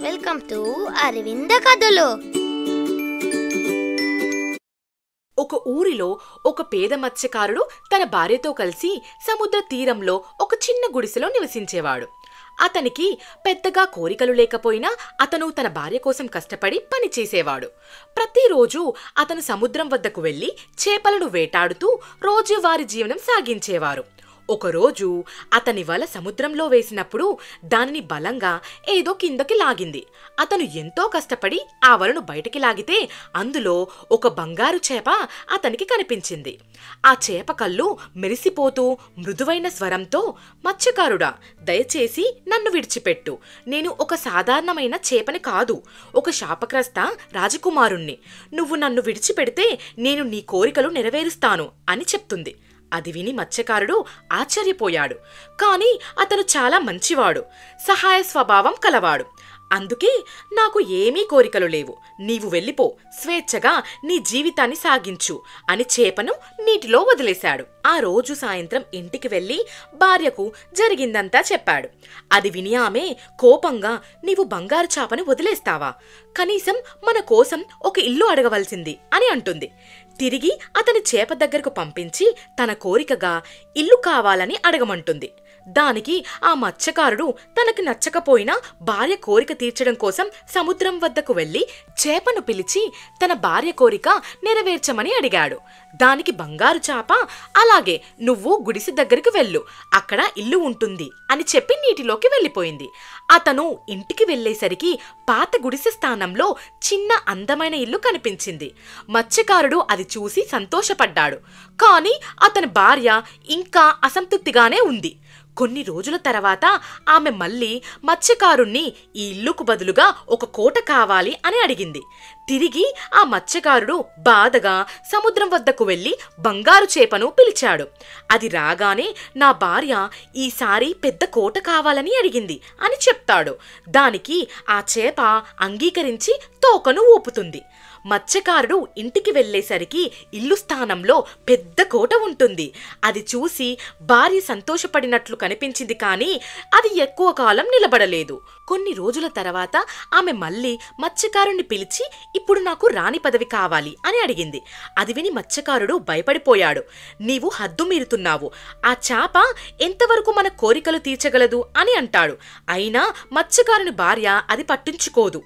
Welcome to Aravinda కథలు. ఒక ఊరిలో ఒక పేద మత్స్యకారుడు తన భార్యతో కలిసి సముద్ర తీరంలో ఒక చిన్న గుడిసెలో నివసించేవాడు. అతనికి పెద్దగా కోరికలు లేకపోయినా అతను తన భార్య కోసం కష్టపడి పనిచేసేవాడు. ప్రతిరోజు అతను సముద్రం వద్దకు వెళ్లి చేపలను వేటాడుతూ రోజువారీ జీవనం సాగించేవారు. ఒకరోజు అతని వల సముద్రంలో వేసినప్పుడు దానిని బలంగా ఏదో కిందకి లాగింది. అతను ఎంతో కష్టపడి ఆ వలను బయటికి లాగితే అందులో ఒక బంగారు చేప అతనికి కనిపించింది. ఆ చేప కళ్ళు మెరిసిపోతూ మృదువైన స్వరంతో, మత్స్యకారుడా, దయచేసి నన్ను విడిచిపెట్టు. నేను ఒక సాధారణమైన చేపని కాదు, ఒక శాపగ్రస్త రాజకుమారుణ్ణి. నువ్వు నన్ను విడిచిపెడితే నేను నీ కోరికలు నెరవేరుస్తాను అని చెప్తుంది. అది విని మత్స్యకారుడు ఆశ్చర్యపోయాడు. కాని అతను చాలా మంచివాడు, సహాయ స్వభావం కలవాడు. అందుకే నాకు ఏమీ కోరికలు లేవు, నీవు వెళ్ళిపో, స్వేచ్ఛగా నీ జీవితాన్ని సాగించు అని చేపను నీటిలో వదిలేశాడు. ఆ రోజు సాయంత్రం ఇంటికి వెళ్లి భార్యకు జరిగిందంతా చెప్పాడు. అది విని ఆమె కోపంగా, నీవు బంగారు చేపని వదిలేస్తావా? కనీసం మన కోసం ఒక ఇల్లు అడగవలసింది అని అంటుంది. తిరిగి అతని చేప దగ్గరకు పంపించి తన కోరికగా ఇల్లు కావాలని అడగమంటుంది. దానికి ఆ మత్స్యకారుడు తనకి నచ్చకపోయినా భార్య కోరిక తీర్చడం కోసం సముద్రం వద్దకు వెళ్లి చేపను పిలిచి తన భార్య కోరిక నెరవేర్చమని అడిగాడు. దానికి బంగారు చేప, అలాగే నువ్వు గుడిసె దగ్గరికి వెళ్ళు, అక్కడ ఇల్లు ఉంటుంది అని చెప్పి నీటిలోకి వెళ్ళిపోయింది. అతను ఇంటికి వెళ్లేసరికి పాత గుడిసె స్థానంలో చిన్న అందమైన ఇల్లు కనిపించింది. మత్స్యకారుడు అది చూసి సంతోషపడ్డాడు. కాని అతని భార్య ఇంకా అసంతృప్తిగానే ఉంది. కొన్ని రోజుల తర్వాత ఆమె మళ్ళీ మత్స్యకారుణ్ణి ఈ ఇల్లుకు బదులుగా ఒక కోట కావాలి అని అడిగింది. తిరిగి ఆ మత్స్యకారుడు బాధగా సముద్రం వద్దకు వెళ్లి బంగారు చేపను పిలిచాడు. అది రాగానే నా భార్య ఈసారి పెద్ద కోట కావాలని అడిగింది అని చెప్తాడు. దానికి ఆ చేప అంగీకరించి తోకను ఊపుతుంది. మత్స్యకారుడు ఇంటికి వెళ్లేసరికి ఇల్లు స్థానంలో పెద్ద కోట ఉంటుంది. అది చూసి భార్య సంతోషపడినట్లు కనిపించింది, కానీ అది ఎక్కువ కాలం నిలబడలేదు. కొన్ని రోజుల తర్వాత ఆమె మళ్ళీ మత్స్యకారుణ్ణి పిలిచి ఇప్పుడు నాకు రాణి పదవి కావాలి అని అడిగింది. అది విని మత్స్యకారుడు భయపడిపోయాడు. నీవు హద్దు మీరుతున్నావు, ఆ చేప ఎంతవరకు మన కోరికలు తీర్చగలదు అని అంటాడు. అయినా మత్స్యకారుని భార్య అది పట్టించుకోదు.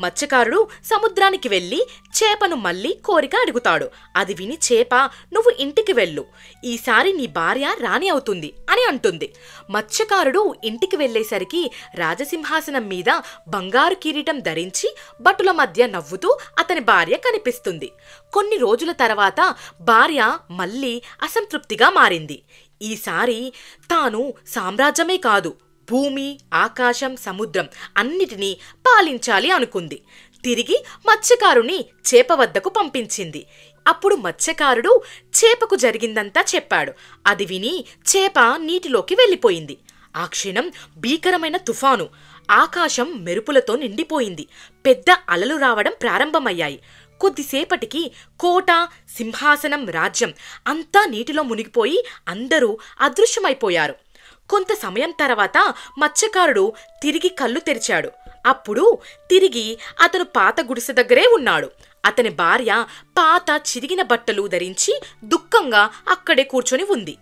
మత్స్యకారుడు సముద్రానికి వెళ్లి చేపను మళ్లీ కోరిక అడుగుతాడు. అది విని చేప, నువ్వు ఇంటికి వెళ్ళు, ఈసారి నీ భార్య రాణి అవుతుంది అని అంటుంది. మత్స్యకారుడు ఇంటికి వెళ్లేసరికి రాజసింహాసనం మీద బంగారు కిరీటం ధరించి భటుల మధ్య నవ్వుతూ అతని భార్య కనిపిస్తుంది. కొన్ని రోజుల తర్వాత భార్య మళ్లీ అసంతృప్తిగా మారింది. ఈసారి తాను సామ్రాజ్యమే కాదు, భూమి, ఆకాశం, సముద్రం అన్నిటినీ పాలించాలి అనుకుంది. తిరిగి మత్స్యకారుని చేప వద్దకు పంపించింది. అప్పుడు మత్స్యకారుడు చేపకు జరిగిందంతా చెప్పాడు. అది విని చేప నీటిలోకి వెళ్ళిపోయింది. ఆ క్షణం భీకరమైన తుఫాను, ఆకాశం మెరుపులతో నిండిపోయింది. పెద్ద అలలు రావడం ప్రారంభమయ్యాయి. కొద్దిసేపటికి కోట, సింహాసనం, రాజ్యం అంతా నీటిలో మునిగిపోయి అందరూ అదృశ్యమైపోయారు. కొంత సమయం తర్వాత మత్స్యకారుడు తిరిగి కళ్ళు తెరిచాడు. అప్పుడు తిరిగి అతను పాత గుడిసె దగ్గరే ఉన్నాడు. అతని భార్య పాత చిరిగిన బట్టలు ధరించి దుఃఖంగా అక్కడే కూర్చొని ఉంది.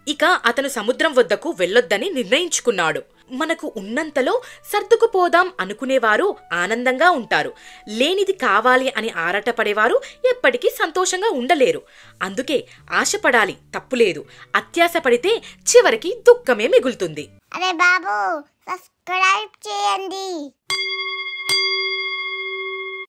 ఇక అతను సముద్రం వద్దకు వెళ్ళొద్దని నిర్ణయించుకున్నాడు. మనకు ఉన్నంతలో సర్దుకుపోదాం అనుకునేవారు ఆనందంగా ఉంటారు. లేనిది కావాలి అని ఆరాటపడేవారు ఎప్పటికీ సంతోషంగా ఉండలేరు. అందుకే ఆశపడాలి, తప్పులేదు. అత్యాశ పడితే చివరికి దుఃఖమే మిగులుతుంది. అరే బాబు, సబ్స్క్రైబ్ చేయండి.